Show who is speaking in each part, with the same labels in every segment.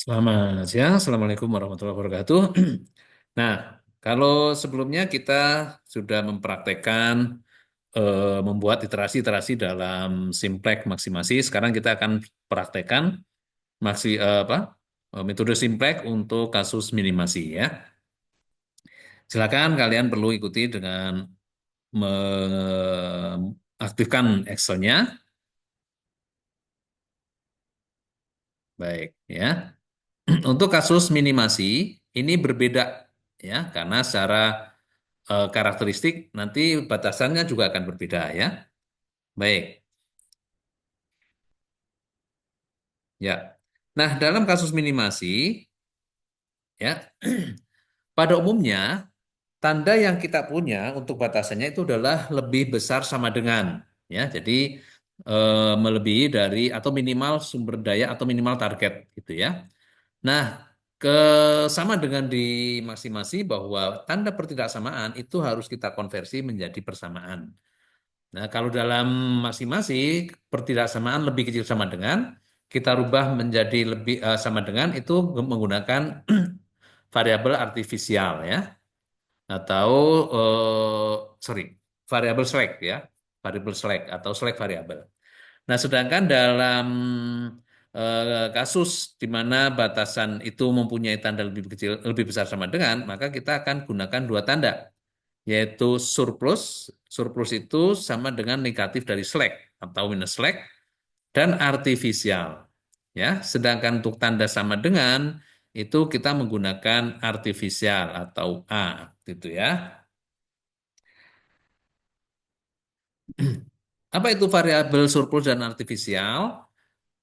Speaker 1: Selamat siang, Assalamualaikum warahmatullahi wabarakatuh. Nah, kalau sebelumnya kita sudah mempraktekkan membuat iterasi-iterasi dalam Simplex maksimasi, sekarang kita akan praktekkan metode Simplex untuk kasus minimasi ya. Silakan kalian perlu ikuti dengan mengaktifkan Excel-nya, baik ya. Untuk kasus minimasi ini berbeda ya, karena secara karakteristik nanti batasannya juga akan berbeda ya. Baik, ya. Nah, dalam kasus minimasi ya, pada umumnya tanda yang kita punya untuk batasannya itu adalah lebih besar sama dengan ya. Jadi melebihi dari atau minimal sumber daya atau minimal target gitu ya. Nah, sama dengan di maksimasi bahwa tanda pertidaksamaan itu harus kita konversi menjadi persamaan. Nah, kalau dalam maksimasi pertidaksamaan lebih kecil sama dengan, kita rubah menjadi lebih sama dengan itu menggunakan variabel artifisial ya, atau sorry, variabel select ya, variabel select atau select variabel. Nah, sedangkan dalam kasus di mana batasan itu mempunyai tanda lebih kecil, lebih besar sama dengan, maka kita akan gunakan dua tanda, yaitu surplus. Surplus itu sama dengan negatif dari slack atau minus slack dan artifisial. Ya, sedangkan untuk tanda sama dengan itu kita menggunakan artifisial atau A, gitu ya. Apa itu variabel surplus dan artifisial?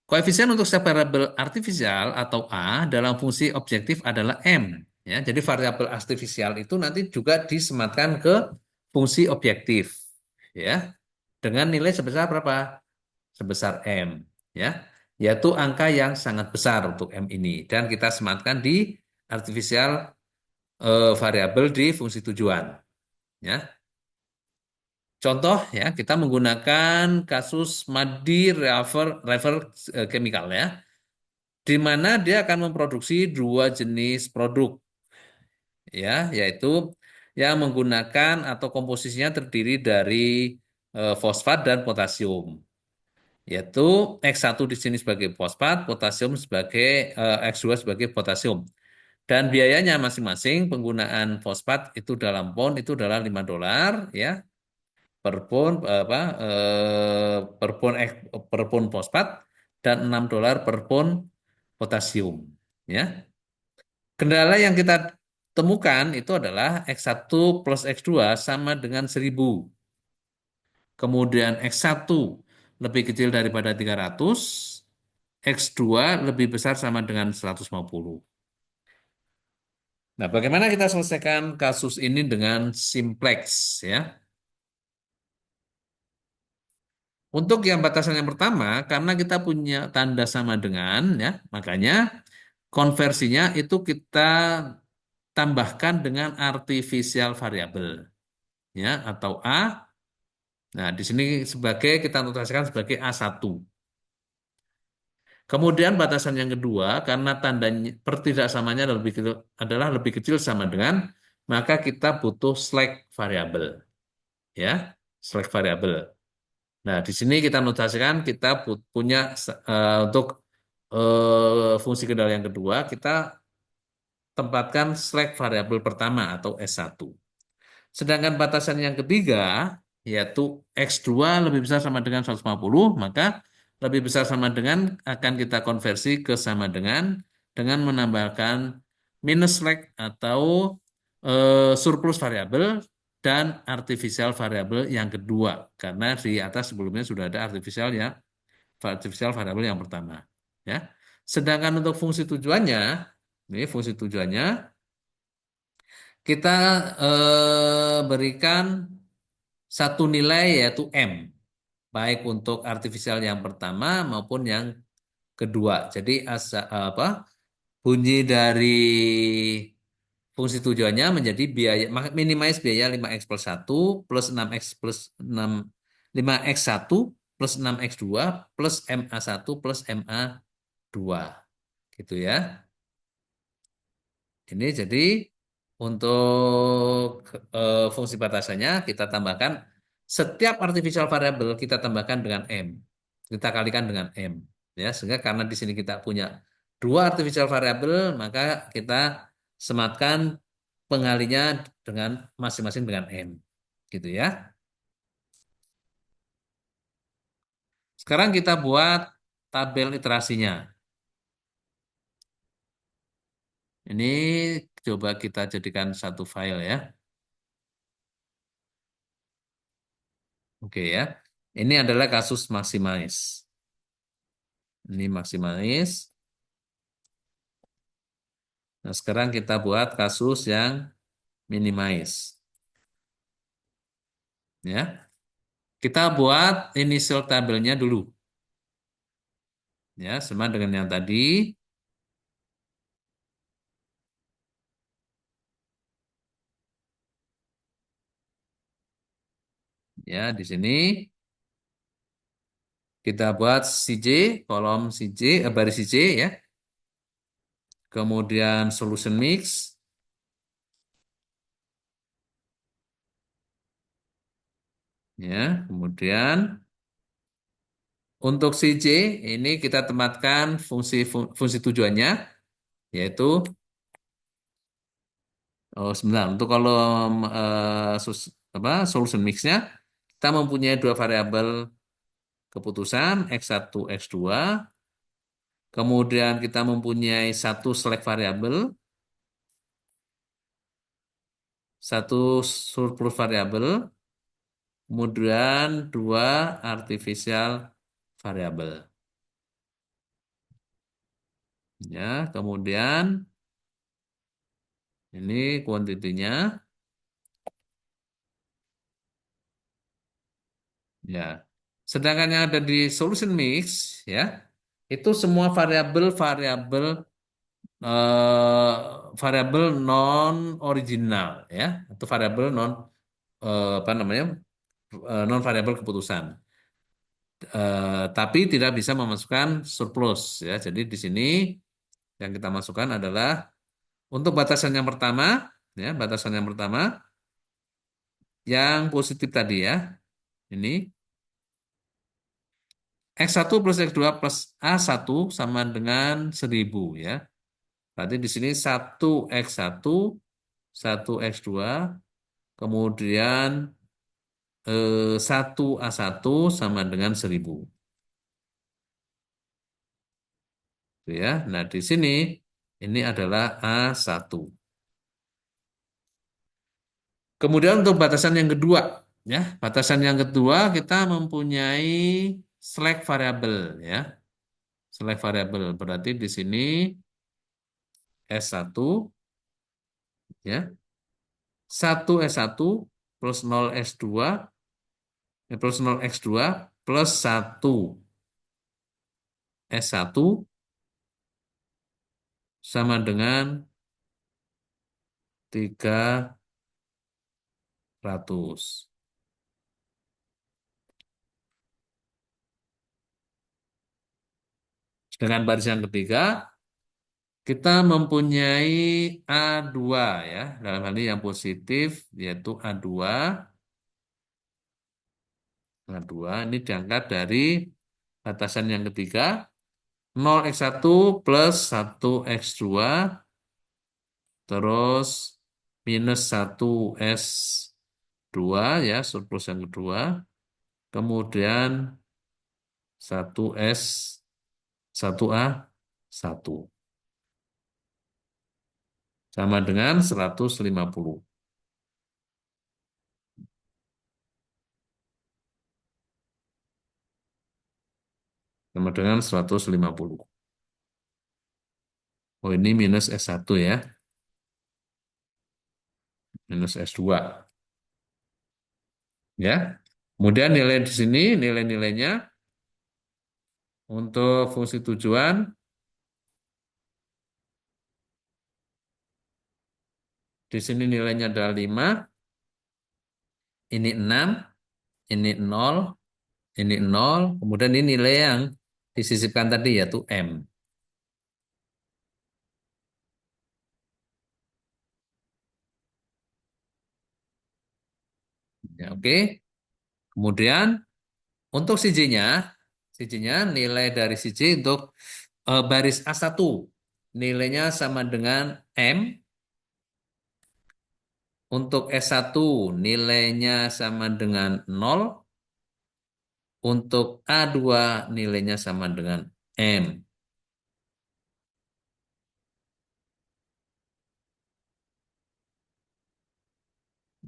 Speaker 1: Koefisien untuk setiap variabel artifisial atau A dalam fungsi objektif adalah M. Ya, jadi variabel artifisial itu nanti juga disematkan ke fungsi objektif. Ya, dengan nilai sebesar berapa? Sebesar M. Ya, yaitu angka yang sangat besar untuk M ini. Dan kita sematkan di artifisial variabel di fungsi tujuan. Ya, contoh ya, kita menggunakan kasus Madi reverse chemical ya, di mana dia akan memproduksi dua jenis produk ya, yaitu yang menggunakan atau komposisinya terdiri dari fosfat dan potasium, yaitu X1 di sini sebagai fosfat, potasium sebagai X2 sebagai potasium. Dan biayanya masing-masing penggunaan fosfat itu dalam pon itu adalah $5 ya per pon per pon fosfat dan $6 per pon potasium ya. Kendala yang kita temukan itu adalah X1 plus X2 sama dengan 1000. Kemudian X1 lebih kecil daripada 300, X2 lebih besar sama dengan 150. Nah, bagaimana kita selesaikan kasus ini dengan simplex ya? Untuk yang batasan yang pertama, karena kita punya tanda sama dengan ya, makanya konversinya itu kita tambahkan dengan artificial variable ya, atau A. Nah, di sini sebagai kita notasikan sebagai A1. Kemudian batasan yang kedua, karena tandanya pertidaksamanya adalah lebih kecil sama dengan, maka kita butuh slack variabel ya, slack variabel. Nah, di sini kita notasikan kita punya untuk fungsi kendali yang kedua, kita tempatkan slack variabel pertama atau S1. Sedangkan batasan yang ketiga, yaitu X2 lebih besar sama dengan 150, maka lebih besar sama dengan akan kita konversi ke sama dengan menambahkan minus slack atau surplus variabel dan artificial variabel yang kedua. Karena di atas sebelumnya sudah ada artificial variabel yang pertama. Ya. Sedangkan untuk fungsi tujuannya, ini fungsi tujuannya kita berikan satu nilai yaitu M, baik untuk artifisial yang pertama maupun yang kedua. Jadi bunyi dari fungsi tujuannya menjadi biaya minimize biaya 5x plus 1 plus 6x plus 6 5x1 plus 6x2 plus MA1 plus MA2 gitu ya. Ini jadi untuk fungsi batasannya kita tambahkan setiap artificial variable kita tambahkan dengan M. Kita kalikan dengan M. Ya, sehingga karena di sini kita punya dua artificial variable, maka kita sematkan pengalinya dengan masing-masing dengan M. Gitu ya. Sekarang kita buat tabel iterasinya. Ini coba kita jadikan satu file ya. Oke ya. Ini adalah kasus maximize. Ini maximize. Nah, sekarang kita buat kasus yang minimize. Ya. Kita buat initial tabelnya dulu. Ya, sama dengan yang tadi. Ya, di sini kita buat CJ, kolom CJ, baris CJ ya. Kemudian solution mix. Ya, kemudian untuk CJ ini kita tempatkan fungsi tujuannya yaitu sebentar untuk kalau solution mixnya kita mempunyai dua variabel keputusan x1 x2, kemudian kita mempunyai satu select variabel, satu surplus variabel, kemudian dua artificial variabel. Ya, kemudian ini kuantitinya. Ya. Sedangkan yang ada di solution mix ya, itu semua variabel-variabel variabel non original ya, atau variabel non apa namanya? Non variabel keputusan. Tapi tidak bisa memasukkan surplus ya. Jadi di sini yang kita masukkan adalah untuk batasan yang pertama ya, batasan yang pertama yang positif tadi ya. Ini X1 plus X2 plus A1 sama dengan 1000 ya. Berarti di sini 1 X1, 1 X2, kemudian 1 A1 sama dengan 1000. Gitu ya. Nah, di sini ini adalah A1. Kemudian untuk batasan yang kedua, ya, batasan yang kedua kita mempunyai select variable ya. Select variable berarti di sini S1 ya. 1 S1 plus 0 S2 plus 0 X2 plus 1 S1 sama dengan 300. Dengan baris yang ketiga, kita mempunyai A2 ya. Dalam hal ini yang positif yaitu A2. A2 ini diangkat dari batasan yang ketiga 0 X1 plus 1 X2 terus minus 1 S2 ya, surplus yang kedua. Kemudian 1 A1 sama dengan 150. Sama dengan 150. Oh, ini minus S1 ya. Minus S2. Ya. Kemudian nilai di sini, nilai-nilainya untuk fungsi tujuan, di sini nilainya adalah 5, ini 6, ini 0, ini 0, kemudian ini nilai yang disisipkan tadi yaitu M. Ya, oke. Kemudian untuk CJ-nya nilai dari CJ untuk baris A1 nilainya sama dengan M. Untuk S1 nilainya sama dengan 0. Untuk A2 nilainya sama dengan M.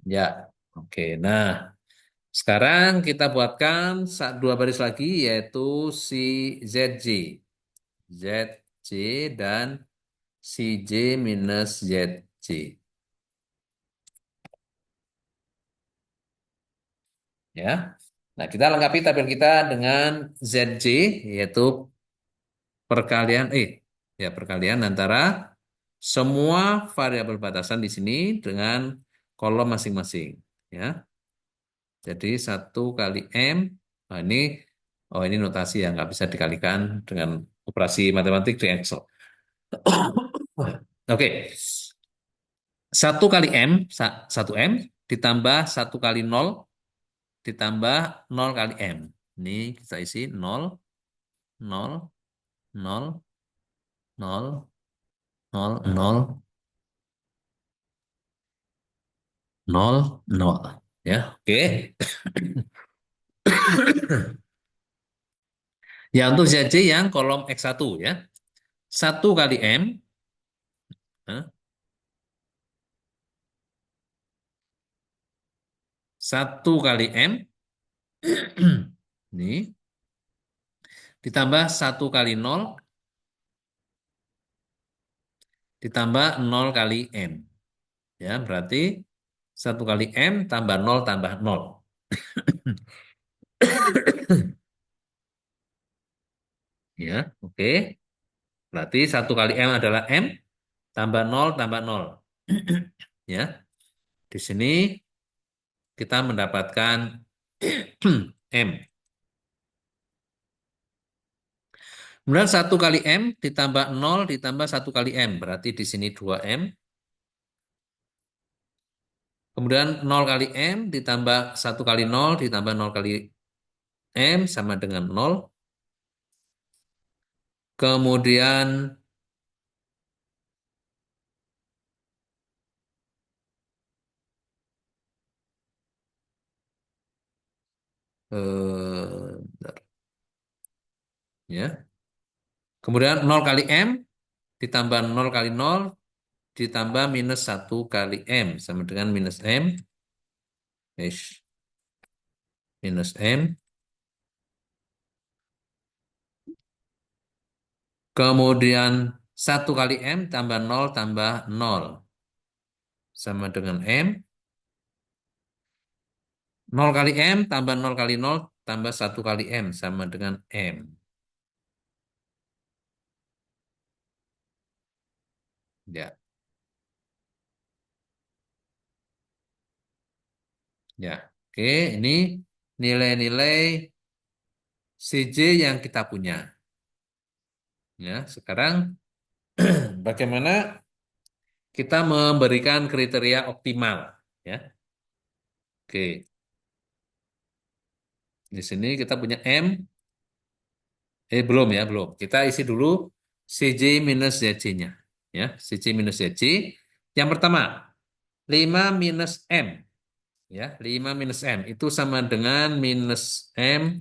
Speaker 1: Ya, oke. Nah, sekarang kita buatkan dua baris lagi yaitu si ZJ. ZJ dan CJ minus ZJ. Ya. Nah, kita lengkapi tabel kita dengan ZJ yaitu perkalian perkalian antara semua variabel batasan di sini dengan kolom masing-masing. Ya. Jadi satu kali M. Nah, ini notasi yang nggak bisa dikalikan dengan operasi matematik di Excel. Oke, satu kali M, satu M ditambah satu kali nol ditambah nol kali M. Ini kita isi nol, nol, nol, nol, nol, nol, nol, nol. Ya, oke. Ya, untuk ZJ yang kolom X1 ya. Satu kali M, eh, satu kali M, ini ditambah satu kali nol ditambah nol kali M. Ya, berarti satu kali M tambah nol tambah nol. Ya, oke. Berarti satu kali M adalah M tambah nol tambah nol. Ya, di sini kita mendapatkan M. Kemudian satu kali M ditambah nol ditambah satu kali M. Berarti di sini 2M. Kemudian nol kali M ditambah satu kali nol ditambah nol kali M sama dengan nol. Kemudian bentar, ya. Kemudian nol kali M ditambah nol kali nol ditambah minus satu kali M sama dengan minus M. Minus M. Kemudian satu kali M tambah nol tambah nol sama dengan M. Nol kali M tambah nol kali nol tambah satu kali M sama dengan M. Ya, ya. Oke, ini nilai-nilai CJ yang kita punya. Ya, sekarang bagaimana kita memberikan kriteria optimal? Ya, oke. Di sini kita punya M. Belum ya, belum. Kita isi dulu CJ minus ZC-nya. Ya, CJ minus ZC. Yang pertama, 5 minus M. Ya, 5 minus M. Itu sama dengan minus M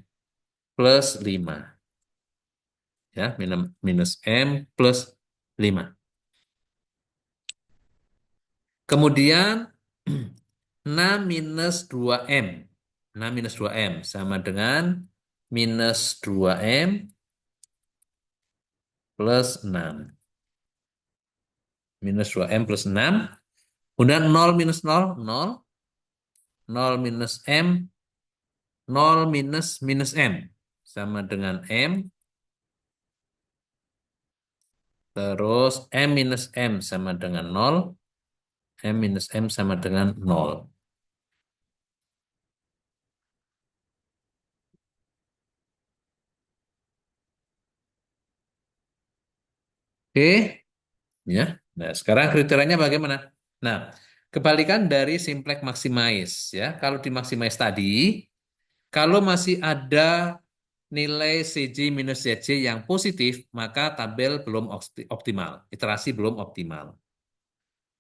Speaker 1: plus 5. Ya, minus M plus 5. Kemudian, 6 minus 2M. 6 minus 2M sama dengan minus 2M plus 6. Minus 2M plus 6. Kemudian 0 minus 0, 0. 0 minus M, 0 minus minus M. Sama dengan M. Terus M minus M sama dengan 0. M minus M sama dengan 0. Oke. Ya. Nah, sekarang kriterianya bagaimana? Nah, Kebalikan dari simplex maximize ya. Kalau di maximize tadi, kalau masih ada nilai CJ minus ZJ yang positif, maka tabel belum optimal, iterasi belum optimal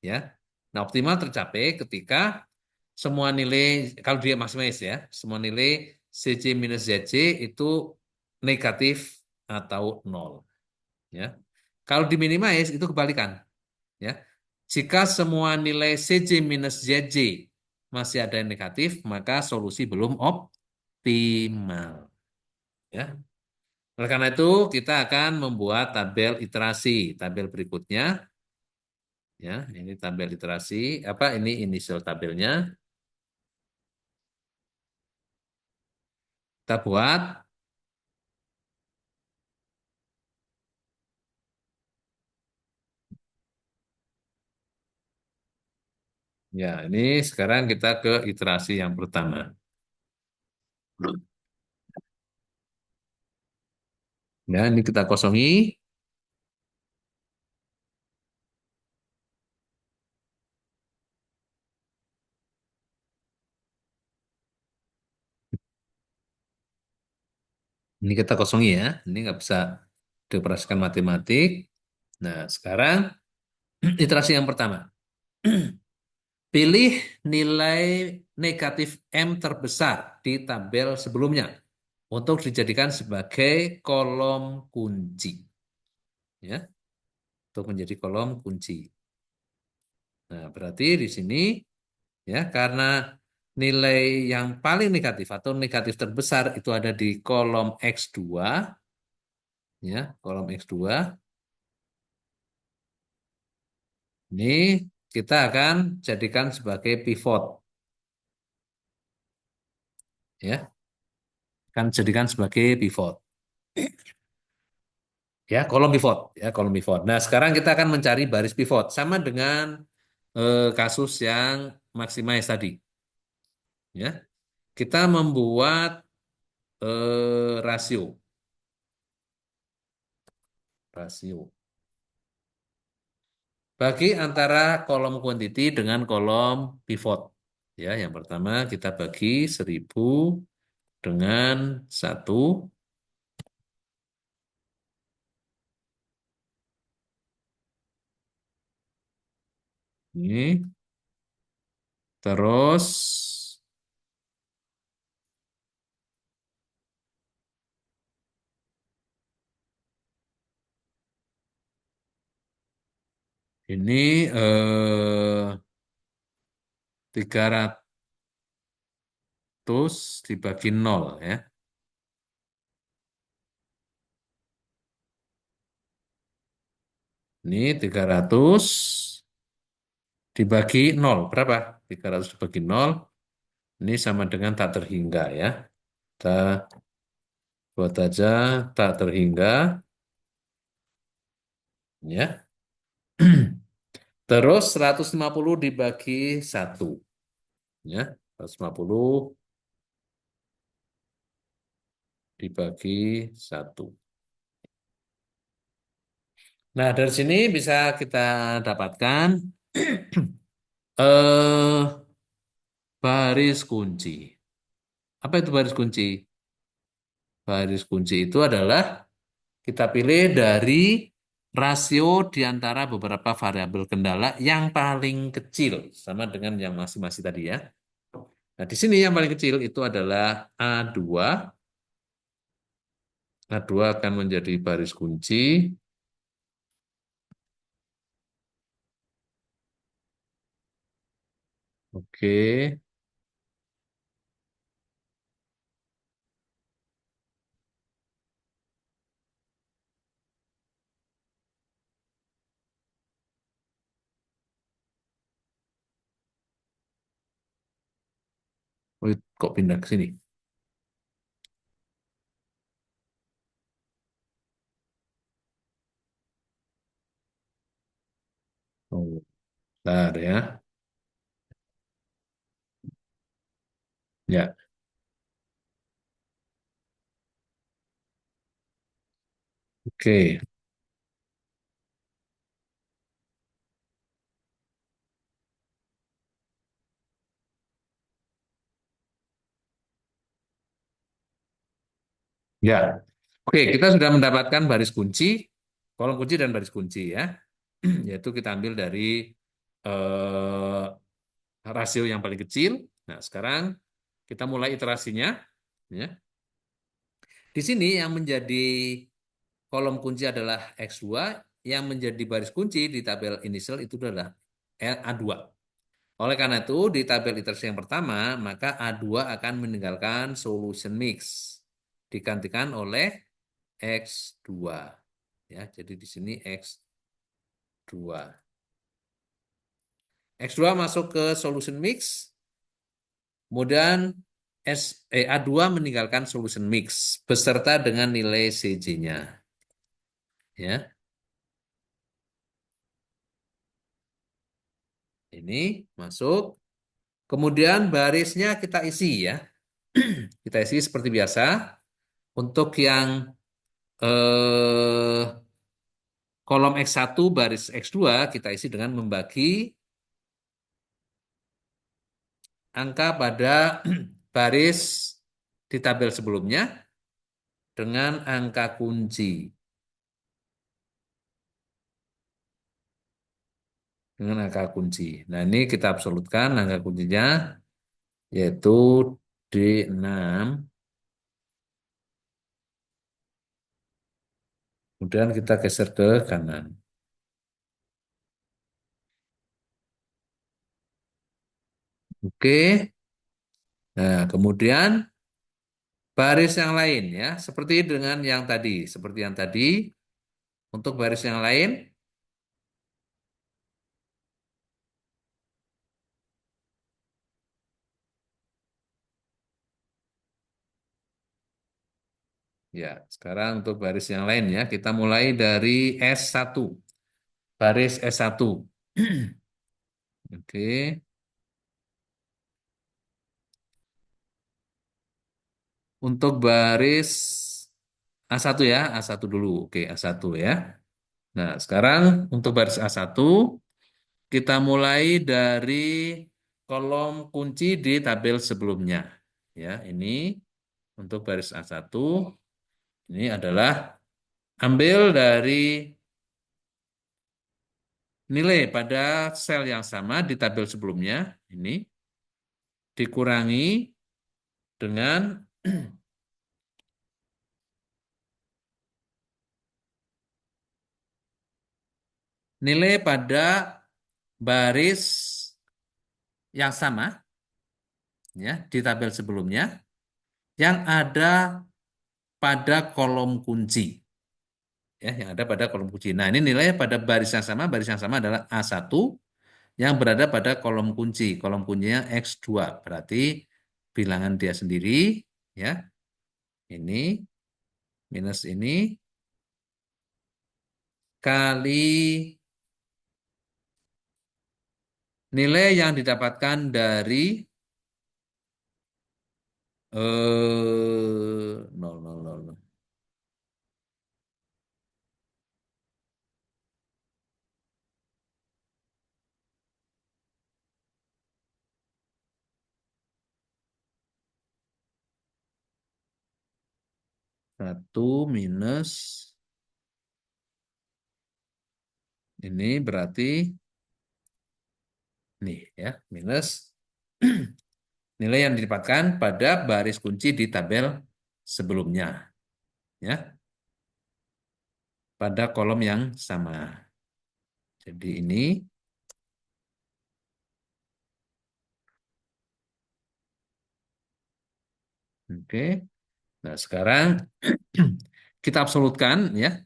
Speaker 1: ya. Nah, optimal tercapai ketika semua nilai, kalau dia maximize ya, semua nilai CJ minus ZJ itu negatif atau nol ya. Kalau di minimize itu kebalikan ya. Jika semua nilai CJ minus ZJ masih ada yang negatif, maka solusi belum optimal ya. Oleh karena itu, kita akan membuat tabel iterasi. Tabel berikutnya ya, ini tabel iterasi, apa ini inisial tabelnya. Kita buat. Ya, ini sekarang kita ke iterasi yang pertama. Ya, ini kita kosongi. Ini kita kosongi ya. Ini nggak bisa dioperasikan matematik. Nah, sekarang iterasi yang pertama. Pilih nilai negatif M terbesar di tabel sebelumnya untuk dijadikan sebagai kolom kunci. Ya, untuk menjadi kolom kunci. Nah, berarti di sini ya karena nilai yang paling negatif atau negatif terbesar itu ada di kolom X2 ya, kolom X2. Ini kita akan jadikan sebagai pivot ya, akan jadikan sebagai pivot. Ya, kolom pivot ya, kolom pivot. Nah, sekarang kita akan mencari baris pivot sama dengan kasus yang maximize tadi ya. Kita membuat rasio. Rasio. Bagi antara kolom quantity dengan kolom pivot. Ya, yang pertama kita bagi 1000 dengan 1. Ini. Terus ini 300 dibagi nol ya. Ini 300 dibagi nol. Berapa? 300 dibagi nol. Ini sama dengan tak terhingga ya. Kita buat aja tak terhingga ya. Terus 150 dibagi satu ya. 150 dibagi satu. Nah, dari sini bisa kita dapatkan eh baris kunci. Apa itu baris kunci? Baris kunci itu adalah kita pilih dari rasio di antara beberapa variabel kendala yang paling kecil sama dengan yang masing-masing tadi ya. Nah, di sini yang paling kecil itu adalah A2. A2 akan menjadi baris kunci. Oke. Oh, kok pindah ke sini? Oh, bentar ya. Ya, oke. Ya. Oke, kita sudah mendapatkan baris kunci, kolom kunci dan baris kunci ya. Yaitu kita ambil dari eh, rasio yang paling kecil. Nah, sekarang kita mulai iterasinya ya. Di sini yang menjadi kolom kunci adalah X2, yang menjadi baris kunci di tabel initial itu adalah A2. Oleh karena itu, di tabel iterasi yang pertama, maka A2 akan meninggalkan solution mix. Digantikan oleh X2. Ya, jadi di sini X2. X2 masuk ke solution mix, kemudian A2 meninggalkan solution mix beserta dengan nilai CJ-nya. Ya, ini masuk. Kemudian barisnya kita isi ya. Kita isi seperti biasa. Untuk yang eh, kolom X1 baris X2 kita isi dengan membagi angka pada baris di tabel sebelumnya dengan angka kunci. Dengan angka kunci. Nah, ini kita absolutkan angka kuncinya yaitu D6. Kemudian kita geser ke kanan. Oke. Nah, kemudian baris yang lain ya, seperti dengan yang tadi, seperti yang tadi untuk baris yang lain ya. Sekarang untuk baris yang lain ya, kita mulai dari S1. Baris S1. Oke. Untuk baris A1 ya, A1 dulu. Oke, A1 ya. Nah, sekarang untuk baris A1 kita mulai dari kolom kunci di tabel sebelumnya. Ya, ini untuk baris A1 ini adalah ambil dari nilai pada sel yang sama di tabel sebelumnya ini dikurangi dengan nilai pada baris yang sama ya di tabel sebelumnya yang ada pada kolom kunci ya yang ada pada kolom kunci. Nah, ini nilai pada baris yang sama adalah A1 yang berada pada kolom kunci. Kolom kuncinya X2. Berarti bilangan dia sendiri ya. Ini minus ini kali nilai yang didapatkan dari 0, 0, 0, 0. 1 minus ini berarti nih ya minus nilai yang didapatkan pada baris kunci di tabel sebelumnya ya pada kolom yang sama. Jadi ini oke. Nah, sekarang kita absolutkan ya.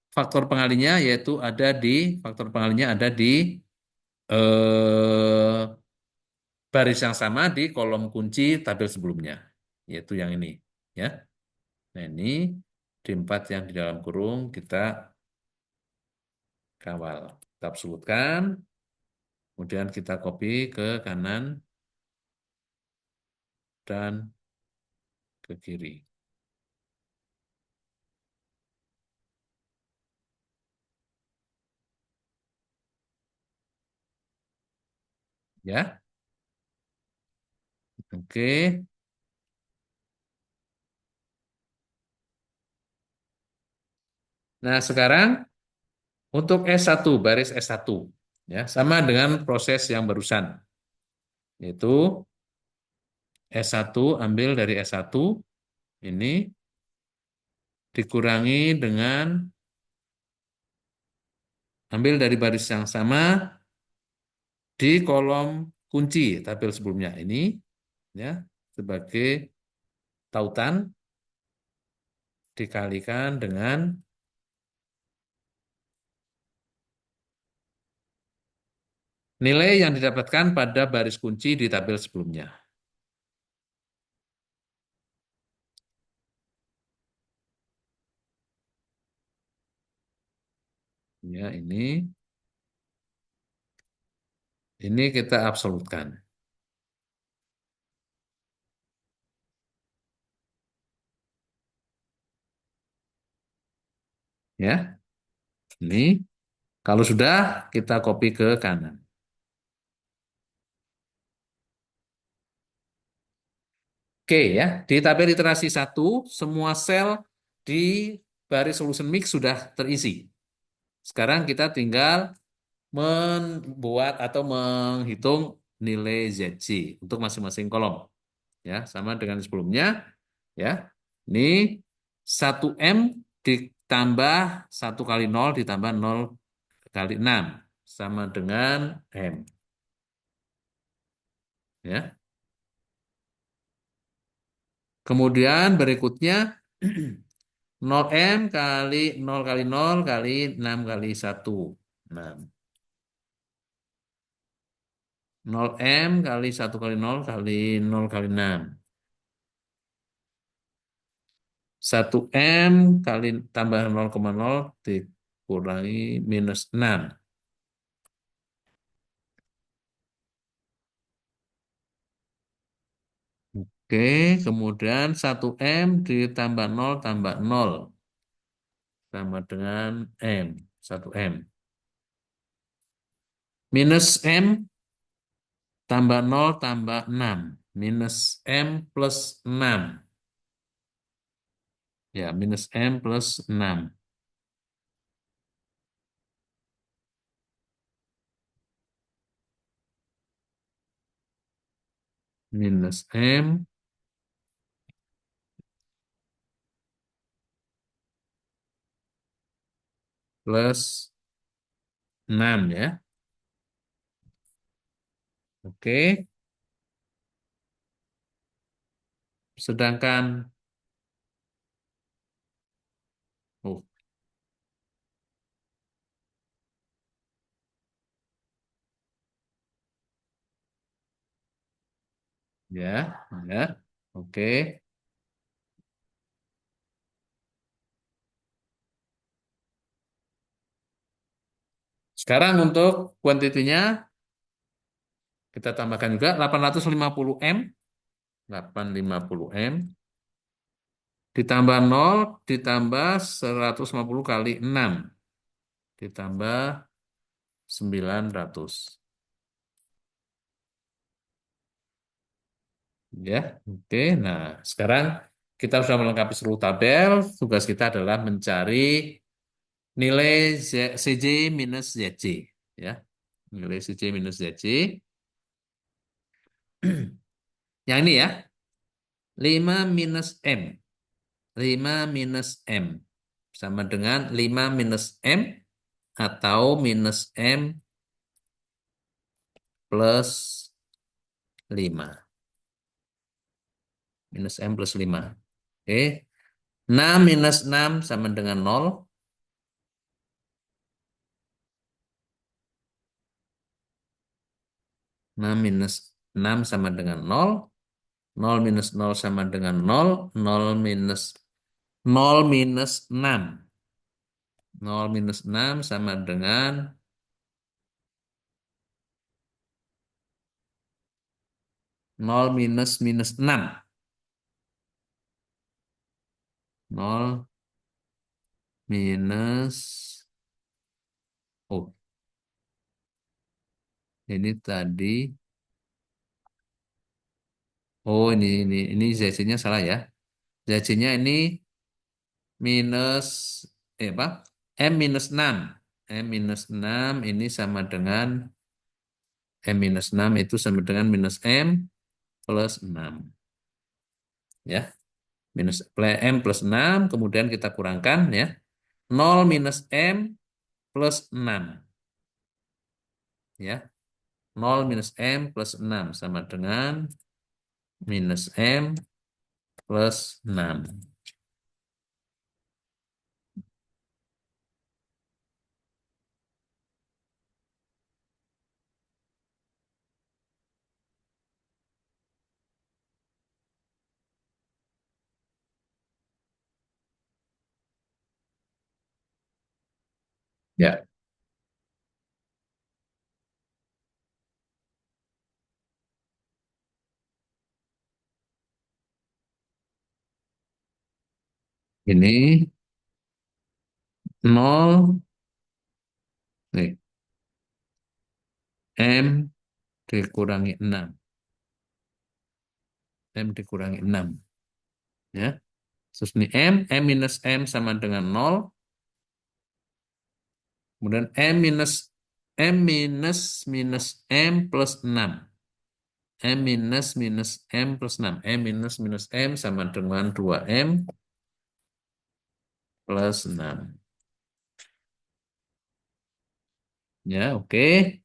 Speaker 1: Faktor pengalinya yaitu ada di faktor pengalinya ada di eh, baris yang sama di kolom kunci tabel sebelumnya, yaitu yang ini ya. Nah, ini di 4 yang di dalam kurung kita kawal. Kita absolutkan, kemudian kita copy ke kanan dan ke kiri. Ya, oke. Nah, sekarang untuk S1, baris S1, ya, sama dengan proses yang barusan, yaitu S1 ambil dari S1 ini dikurangi dengan ambil dari baris yang sama di kolom kunci tabel sebelumnya ini, ya, sebagai tautan dikalikan dengan nilai yang didapatkan pada baris kunci di tabel sebelumnya. Ya, ini kita absolutkan. Ya, ini kalau sudah kita copy ke kanan. Oke ya, di tabel literasi satu semua sel di baris solution mix sudah terisi. Sekarang kita tinggal membuat atau menghitung nilai ZC untuk masing-masing kolom. Ya, sama dengan sebelumnya. Ya, ini 1M ditambah 1 kali 0 ditambah 0 kali 6 sama dengan M. Ya. Kemudian berikutnya 0M kali 0 kali 0 kali 6 kali 1. Nah, 0M kali 1 kali 0 kali 0 kali 6. 1M kali tambah 0,0 dikurangi -6. Oke, kemudian 1M ditambah 0 tambah 0 sama dengan M. 1M. Minus M tambah 0 tambah 6. Minus M plus 6. Ya, minus M plus 6. Minus M plus 6 ya. Oke. Sedangkan, oh ya, ya. Oke. Sekarang untuk kuantitinya kita tambahkan juga 850M. 850M ditambah 0 ditambah 150 kali 6 ditambah 900. Ya, oke. Nah, sekarang kita sudah melengkapi seluruh tabel. Tugas kita adalah mencari nilai CJ minus ZC. Ya, nilai CJ minus ZC. Yang ini ya, 5 minus M. 5 minus M. Sama dengan 5 minus M atau minus M plus 5. Minus M plus 5. Oke. 6 minus 6 sama dengan 0. 6 minus 6 sama dengan 0. 0 minus 0 sama dengan 0. 0 minus 6. 0 minus 6 sama dengan 0 minus minus 6. 0 minus, oh ini tadi, oh ini ZC-nya salah ya. ZC-nya ini minus apa? M minus 6. M minus 6 ini sama dengan M minus 6 itu sama dengan minus M plus 6. Ya, minus M plus 6, kemudian kita kurangkan ya. 0 minus M plus 6. Ya, 0 minus M plus 6 sama dengan minus M plus 6. Ya, ini 0 nih, M dikurangi 6. M dikurangi 6. Ya. Terus ini M minus M sama dengan 0. Kemudian M minus M plus 6. M minus M plus 6. M minus M sama dengan 2M plus 6. Ya, oke.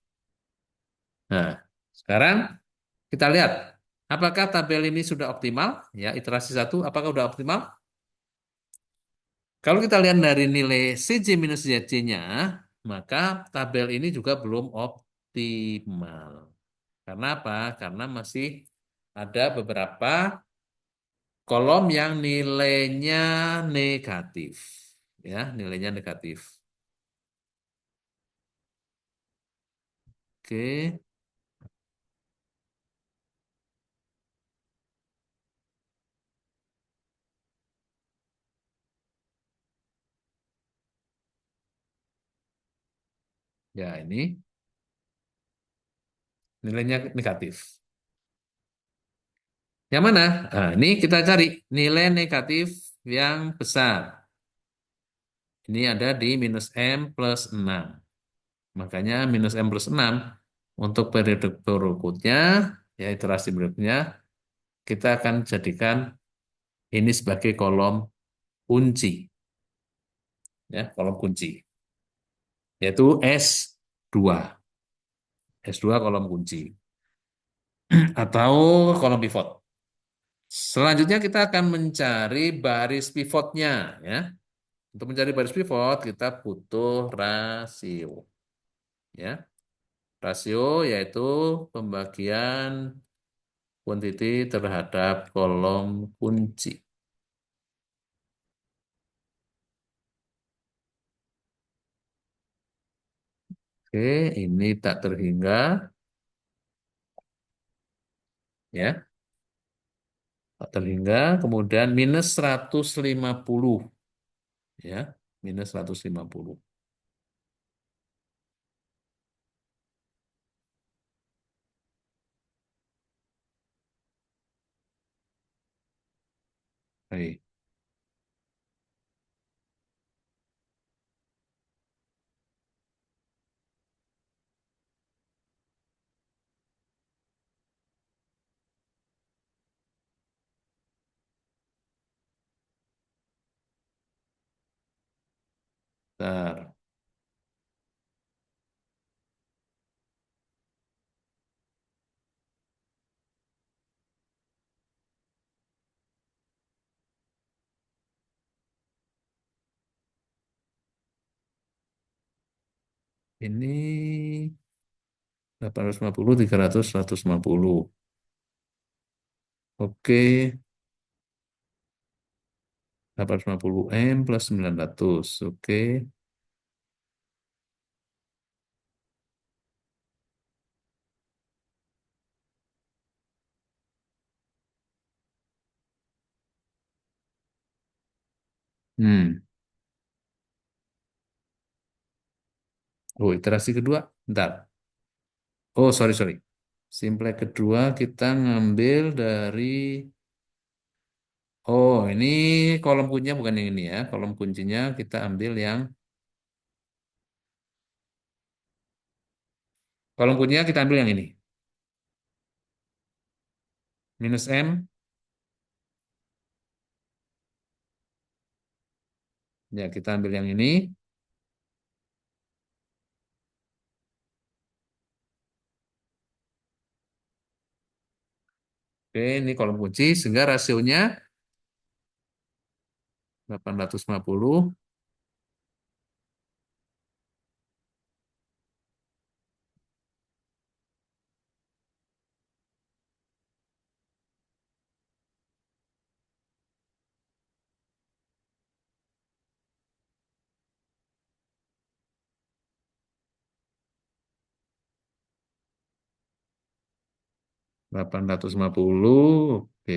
Speaker 1: Nah, sekarang kita lihat. Apakah tabel ini sudah optimal? Ya, iterasi satu, apakah sudah optimal? Kalau kita lihat dari nilai CJ minus ZC-nya, maka tabel ini juga belum optimal. Karena apa? Karena masih ada beberapa kolom yang nilainya negatif. Ya, nilainya negatif. Oke, ya ini nilainya negatif. Yang mana? Nah, ini kita cari nilai negatif yang besar. Ini ada di minus M plus 6. Makanya minus M plus 6 untuk periode berikutnya, ya iterasi berikutnya, kita akan jadikan ini sebagai kolom kunci. Ya, kolom kunci. Yaitu S2. S2 kolom kunci. Atau kolom pivot. Selanjutnya kita akan mencari baris pivotnya. Ya. Untuk mencari baris pivot, kita butuh rasio. Ya. Rasio yaitu pembagian kuantiti terhadap kolom kunci. Oke, ini tak terhingga. Ya, tak terhingga. Kemudian minus 150. Ya, minus 150. Baik. Bentar. Ini 850, 300, 150. Oke, 850 M plus 900. Oke. Hmm. Oh, iterasi kedua. Bentar. Oh, sorry, sorry. Simple kedua kita ngambil dari Oh, ini kolom kuncinya bukan yang ini ya. Kolom kuncinya kita ambil yang kolom kuncinya kita ambil yang ini. Minus M. Ya, kita ambil yang ini. Oke, ini kolom kunci sehingga rasionya 850. 850. Oke.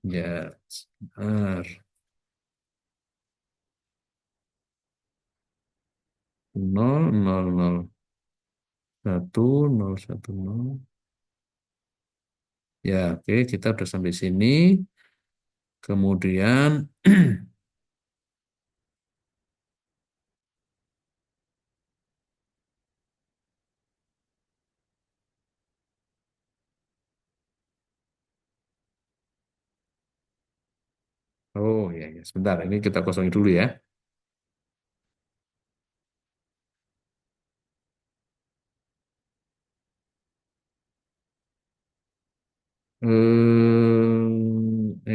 Speaker 1: Ya, sebentar. 0, 0, 0, 1, 0, 1, 0. Ya, oke, kita udah sampai sini. Kemudian, oh ya, ya, sebentar. Ini kita kosongin dulu ya.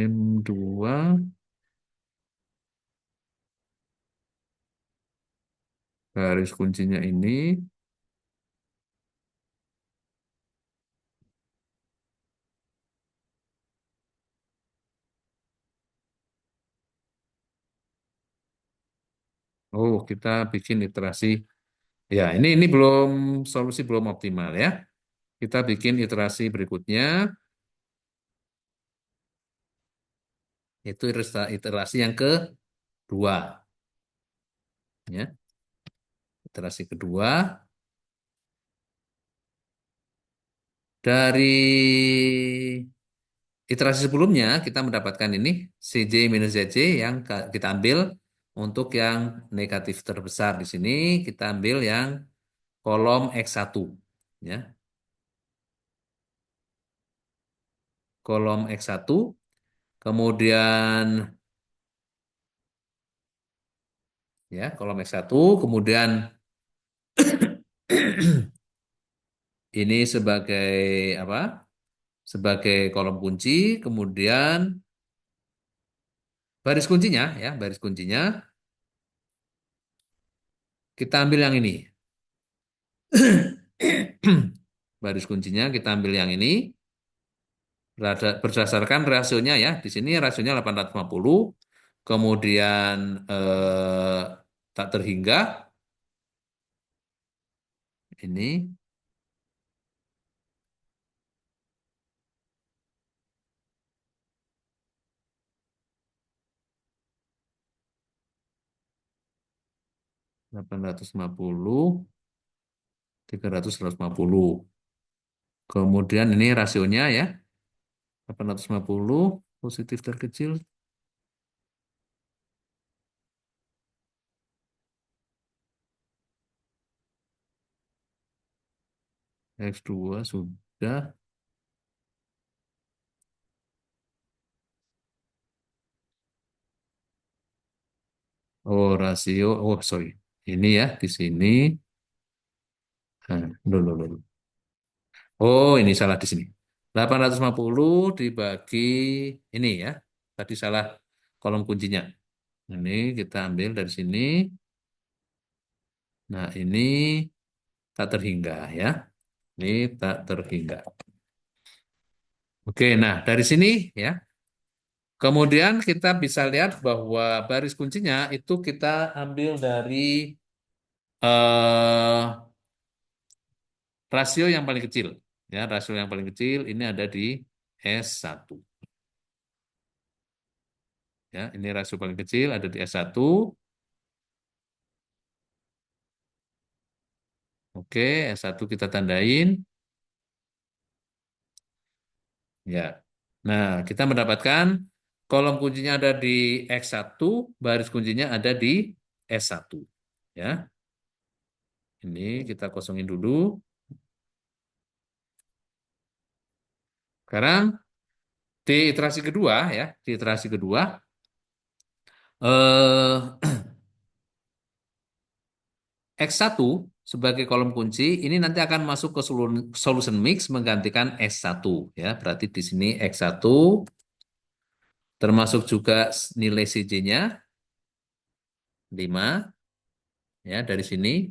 Speaker 1: M2 garis kuncinya ini. Oh, kita bikin iterasi. Ya, ini belum solusi belum optimal ya. Kita bikin iterasi berikutnya. Itu iterasi yang kedua. Ya, iterasi kedua. Dari iterasi sebelumnya kita mendapatkan ini CJ minus ZJ yang kita ambil untuk yang negatif terbesar di sini kita ambil yang kolom X1 ya. Kolom X1 kemudian ya kolom X1 kemudian ini sebagai apa? Sebagai kolom kunci kemudian baris kuncinya ya, baris kuncinya kita ambil yang ini. Baris kuncinya kita ambil yang ini berdasarkan rasionya ya. Di sini rasionya 850, kemudian tak terhingga ini 850, 300, 150. Kemudian ini rasionya ya, 850 positif terkecil X2 sudah. Oh, rasio. Oh, sorry. Ini ya di sini. Nah, dulu, dulu. Oh, ini salah di sini. 850 dibagi ini ya. Tadi salah kolom kuncinya. Ini kita ambil dari sini. Nah, ini tak terhingga ya. Ini tak terhingga. Oke, nah dari sini ya. Kemudian kita bisa lihat bahwa baris kuncinya itu kita ambil dari eh, rasio yang paling kecil. Ya, rasio yang paling kecil ini ada di S1. Ya, ini rasio paling kecil ada di S1. Oke, S1 kita tandain. Ya. Nah, kita mendapatkan kolom kuncinya ada di X1, baris kuncinya ada di S1. Ya, ini kita kosongin dulu. Sekarang di iterasi kedua ya, di iterasi kedua eh X1 sebagai kolom kunci ini nanti akan masuk ke solution mix menggantikan S1 ya. Berarti di sini X1 termasuk juga nilai CJ-nya 5 ya dari sini.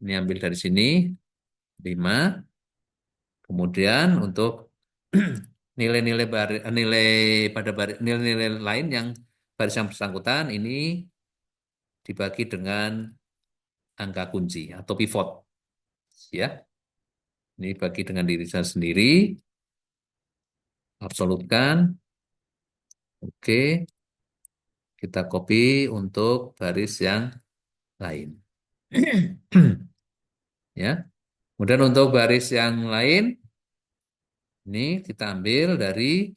Speaker 1: Ini ambil dari sini 5. Kemudian untuk nilai-nilai nilai pada nilai-nilai lain yang baris yang bersangkutan ini dibagi dengan angka kunci atau pivot ya. Ini bagi dengan diri saya sendiri, absolutkan. Oke, kita copy untuk baris yang lain. Ya. Kemudian untuk baris yang lain ini kita ambil dari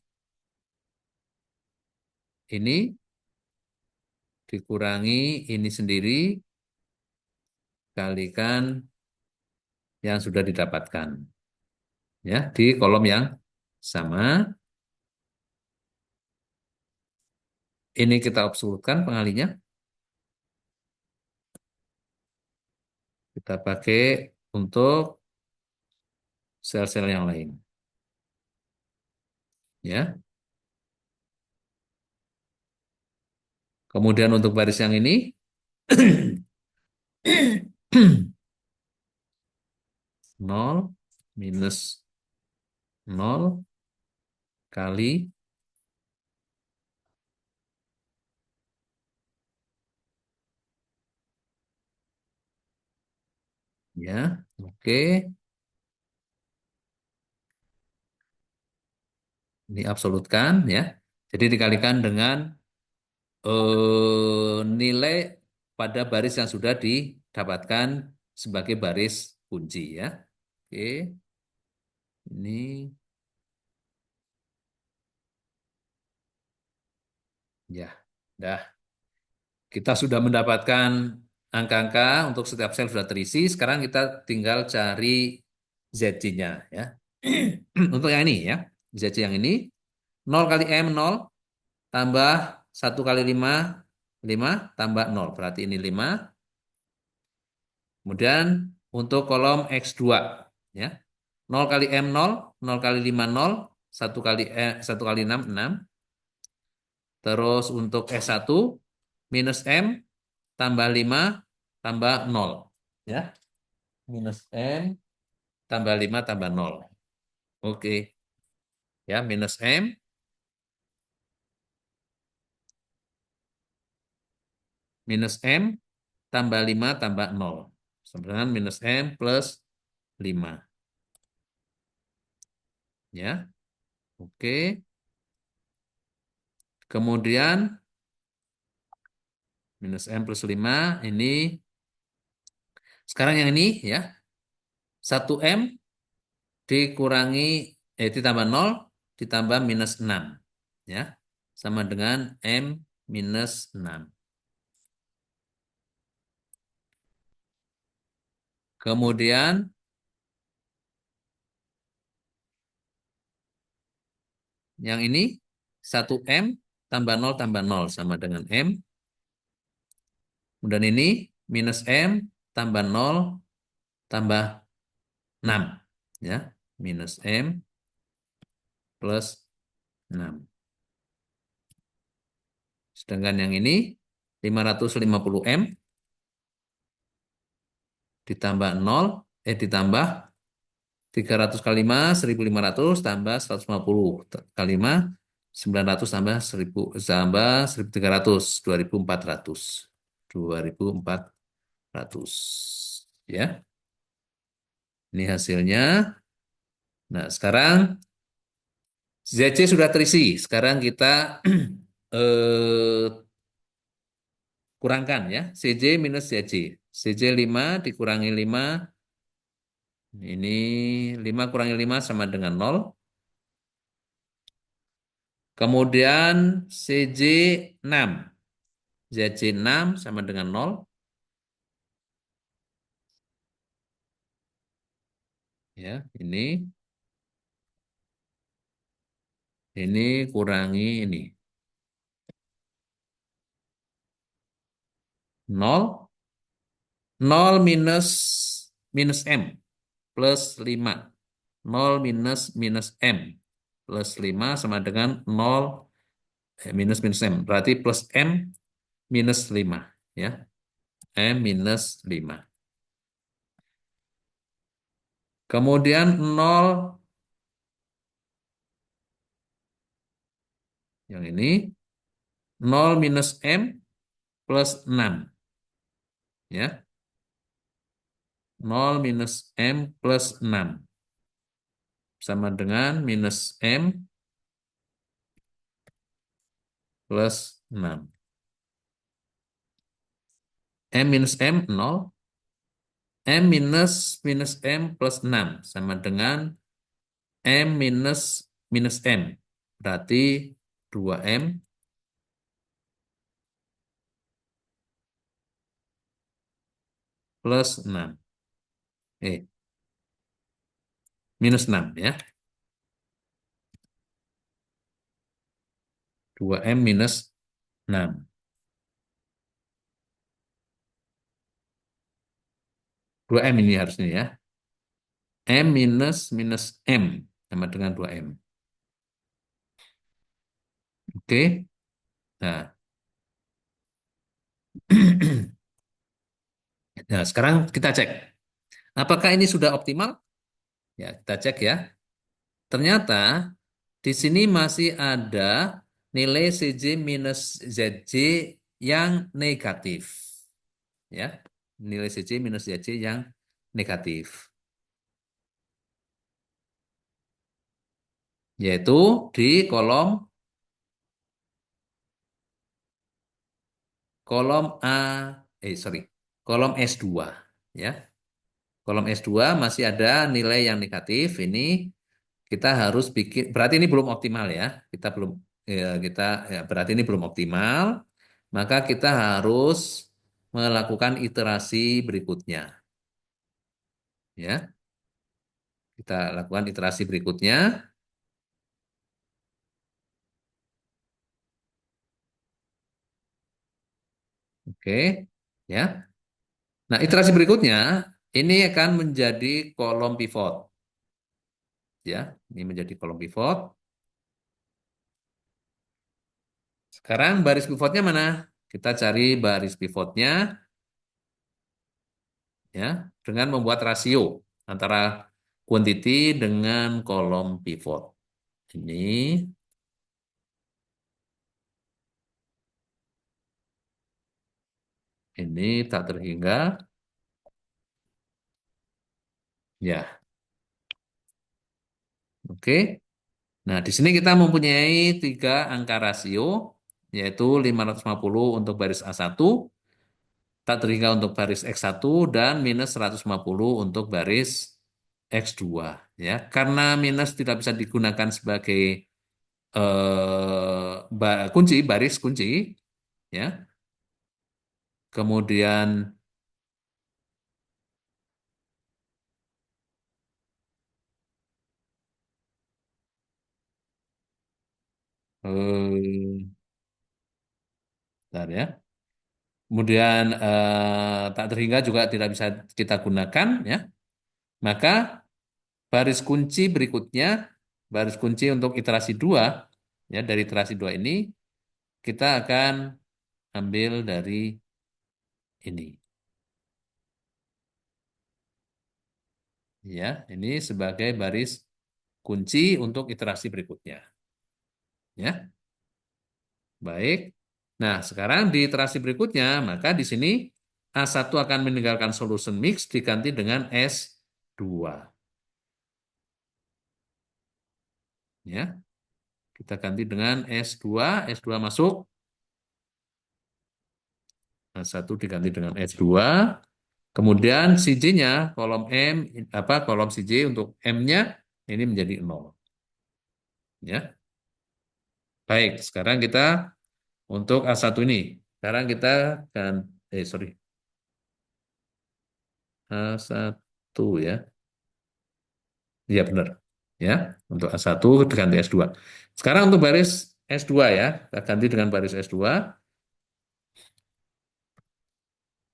Speaker 1: ini dikurangi ini sendiri kalikan yang sudah didapatkan. Ya, di kolom yang sama. Ini kita absolutkan pengalinya. Kita pakai untuk sel-sel yang lain. Ya. Kemudian untuk baris yang ini nol minus nol kali ya. Oke, ini absolutkan ya. Jadi dikalikan dengan nilai pada baris yang sudah didapatkan sebagai baris kunci ya. Oke, ini ya. Dah. Kita sudah mendapatkan angka-angka untuk setiap sel sudah terisi. Sekarang kita tinggal cari ZC-nya ya. Untuk yang ini ya. ZC yang ini 0 kali M 0 tambah 1 kali 5 5 tambah 0. Berarti ini 5. Kemudian untuk kolom X2 ya. 0 kali M 0, 0 kali 5 0, 1 kali 6 6. Terus untuk S1 minus M tambah 5 tambah 0 ya. Minus M tambah 5 tambah 0. Oke. Ya, minus M minus M tambah 5 tambah 0. Sama dengan minus M plus 5. Ya. Oke. Kemudian minus M plus 5 ini sekarang yang ini ya. 1M dikurangi ditambah 0 ditambah minus 6 ya. Sama dengan M minus 6. Kemudian yang ini 1M tambah 0 sama dengan M. Kemudian ini minus M tambah 0 tambah 6. Ya, minus M plus 6. Sedangkan yang ini 550M ditambah 0, ditambah 300 kali 5, 1500 tambah 150 kali 5, 900 tambah 1000 tambah 1300, 2400. 2400. Ya, ini hasilnya. Nah, sekarang ZC sudah terisi. Sekarang kita kurangkan ya. CJ minus ZC. CJ 5 dikurangi 5. Ini 5 kurangi 5 sama dengan 0. Kemudian CJ 6. ZJ 6 sama dengan 0. Ya, ini kurangi ini. 0, 0 minus minus M plus 5. 0 minus minus M plus 5 sama dengan 0 minus minus M. Berarti plus M minus 5. Ya, M minus 5. Kemudian 0 yang ini 0 minus M plus 6. Ya, 0 minus M plus 6 sama dengan minus M plus 6. M minus M 0. M minus minus M plus 6 sama dengan M minus minus M. Berarti 2M plus 6. Minus 6 ya. 2M minus 6. 2M ini harusnya ya. M minus minus M sama dengan 2M. Oke. Nah, nah, sekarang kita cek. Apakah ini sudah optimal? Ya, kita cek ya. Ternyata di sini masih ada nilai CJ minus ZJ yang negatif. Ya, nilai CJ minus ZJ yang negatif. Yaitu di kolom A, sorry, kolom S2. Ya, kolom S2 masih ada nilai yang negatif. Ini kita harus bikin, berarti ini belum optimal ya. Kita belum, berarti ini belum optimal. Maka kita harus melakukan iterasi berikutnya. Ya, kita lakukan iterasi berikutnya. Oke, ya. Nah, iterasi berikutnya ini akan menjadi kolom pivot. Ya, ini menjadi kolom pivot. Sekarang baris pivotnya mana? Kita cari baris pivotnya ya dengan membuat rasio antara quantity dengan kolom pivot. Ini tak terhingga. Ya, oke. Nah, di sini kita mempunyai tiga angka rasio, yaitu 550 untuk baris A1, tak terhingga untuk baris X1, dan minus 150 untuk baris X2. Ya, karena minus tidak bisa digunakan sebagai kunci, baris kunci, ya. Kemudian eh, bentar ya. Kemudian tak terhingga juga tidak bisa kita gunakan, ya. Maka baris kunci berikutnya, baris kunci untuk iterasi 2, ya, dari iterasi 2 ini, kita akan ambil dari ini. Ya, ini sebagai baris kunci untuk iterasi berikutnya. Ya, baik. Nah, sekarang di iterasi berikutnya, maka di sini A1 akan meninggalkan solution mix diganti dengan S2. Ya, kita ganti dengan S2, S2 masuk, A1 diganti dengan S2. Kemudian CJ-nya, kolom M, kolom CJ untuk M-nya ini menjadi 0. Ya. Baik, sekarang kita untuk A1 ini. Sekarang kita kan sorry, A1 ya. Iya benar. Ya, untuk A1 diganti S2. Sekarang untuk baris S2 ya, kita ganti dengan baris S2.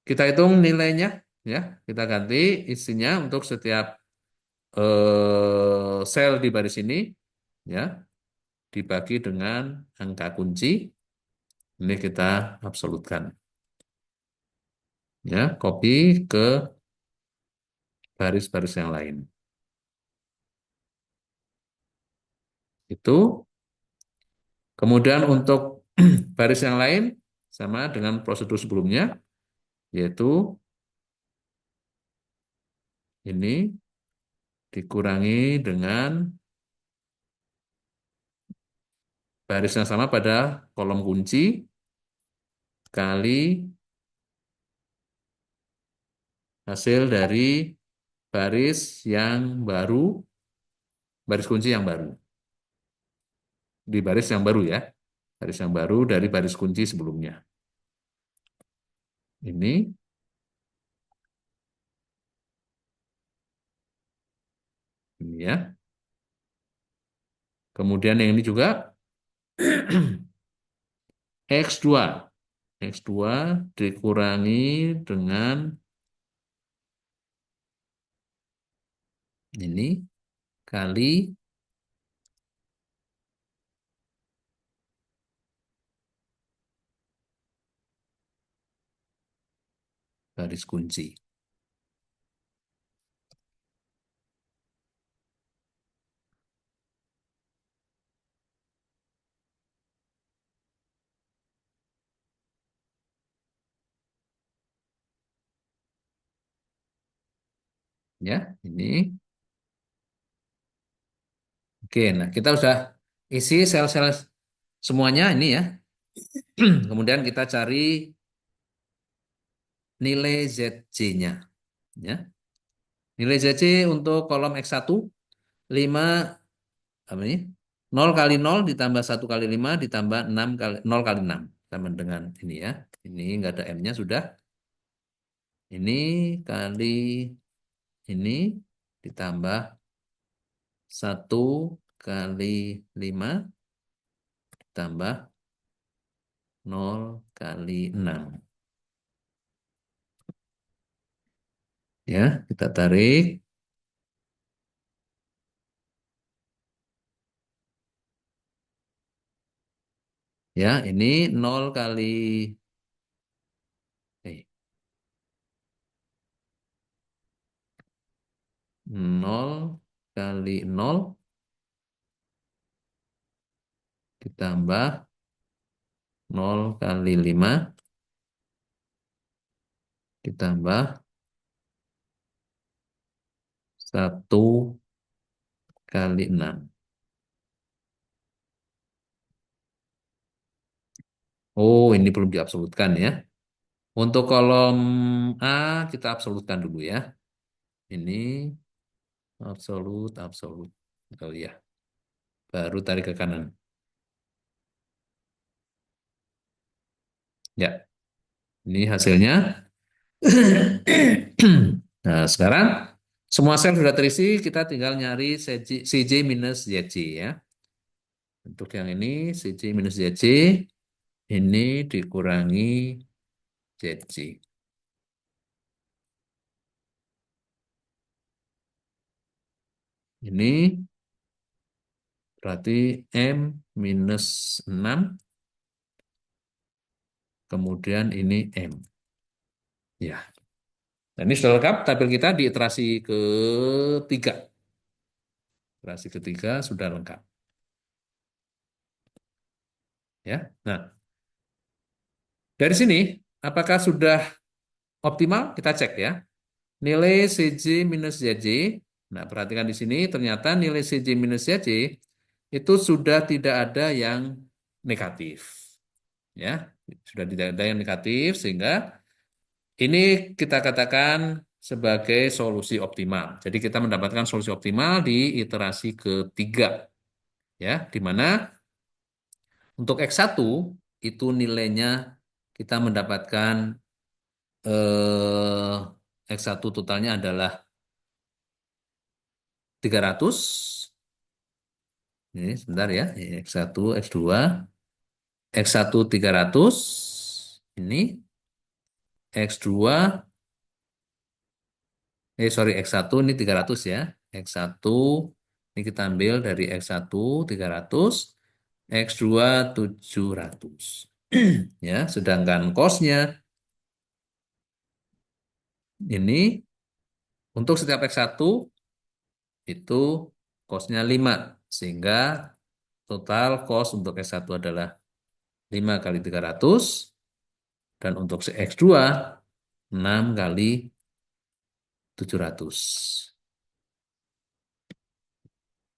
Speaker 1: Kita hitung nilainya ya. Kita ganti isinya untuk setiap sel di baris ini ya dibagi dengan angka kunci. Ini kita absolutkan ya, copy ke baris-baris yang lain. Itu kemudian untuk baris yang lain sama dengan prosedur sebelumnya, yaitu ini dikurangi dengan baris yang sama pada kolom kunci kali hasil dari baris yang baru, baris kunci yang baru. Di baris yang baru ya, baris yang baru dari baris kunci sebelumnya. Ini ya. Kemudian yang ini juga X2. X2 dikurangi dengan ini kali baris kunci. Ya, ini. Oke, nah kita sudah isi sel-sel semuanya ini ya. Kemudian kita cari nilai ZC-nya. Ya. Nilai ZC untuk kolom X1, 5, apa ini? 0 kali 0 ditambah 1 kali 5 ditambah 6 kali 0 kali 6. Sama dengan ini ya. Ini enggak ada M-nya sudah. Ini kali ini ditambah 1 kali 5 ditambah 0 kali 6. Ya, kita tarik. Ya, ini 0 kali eh 0 kali 0 ditambah 0 kali 5 ditambah 1 kali 6. Oh, ini belum diabsolutkan ya. Untuk kolom A kita absolutkan dulu ya. Ini absolut, absolut. Oh ya, baru tarik ke kanan. Ya, ini hasilnya. Nah, sekarang semua sel sudah terisi, kita tinggal nyari CJ minus ZC ya. Untuk yang ini CJ minus ZC ini dikurangi ZC. Ini berarti M minus 6, kemudian ini M. Ya, dan ini sudah lengkap tabel kita di iterasi ketiga. Iterasi ketiga sudah lengkap. Ya, nah dari sini apakah sudah optimal? Kita cek ya. Nilai CJ minus ZJ. Nah, perhatikan di sini ternyata nilai CJ minus ZJ itu sudah tidak ada yang negatif. Ya, sudah tidak ada yang negatif sehingga ini kita katakan sebagai solusi optimal. Jadi kita mendapatkan solusi optimal di iterasi ketiga, ya, di mana Untuk X1 itu nilainya kita mendapatkan X1 totalnya adalah 300. Ini sebentar ya. X1, X2, X1 300. Ini X2, sorry, X1 ini 300 ya. X1 ini kita ambil dari X1 300, X2 700. Ya, sedangkan cost-nya ini untuk setiap X1 itu cost-nya 5, sehingga total cost untuk X1 adalah 5 kali 300, dan untuk si X2 6 kali 700.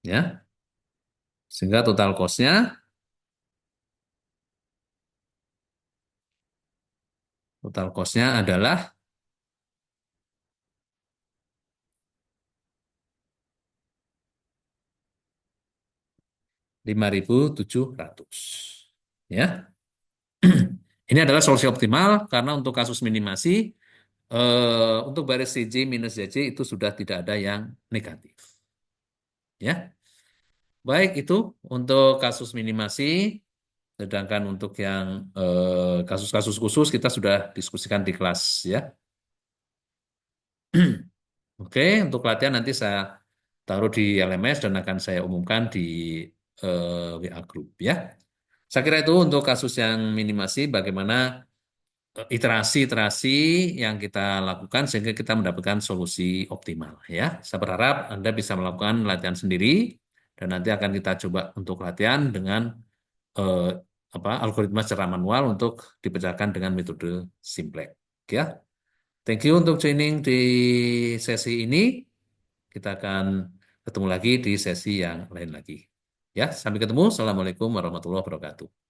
Speaker 1: Ya, sehingga total cost-nya adalah 5.700. Ya. Ini adalah solusi optimal karena untuk kasus minimasi untuk baris CJ minus JJ itu sudah tidak ada yang negatif. Ya. Baik, itu untuk kasus minimasi. Sedangkan untuk yang kasus-kasus khusus kita sudah diskusikan di kelas ya. Oke, untuk latihan nanti saya taruh di LMS dan akan saya umumkan di WA Group ya. Saya kira itu untuk kasus yang minimasi, bagaimana iterasi-iterasi yang kita lakukan sehingga kita mendapatkan solusi optimal ya. Saya berharap Anda bisa melakukan latihan sendiri dan nanti akan kita coba untuk latihan dengan eh, algoritma secara manual untuk dipecahkan dengan metode simplex ya. Thank you untuk joining di sesi ini. Kita akan ketemu lagi di sesi yang lain lagi. Ya, sampai ketemu. Assalamualaikum warahmatullahi wabarakatuh.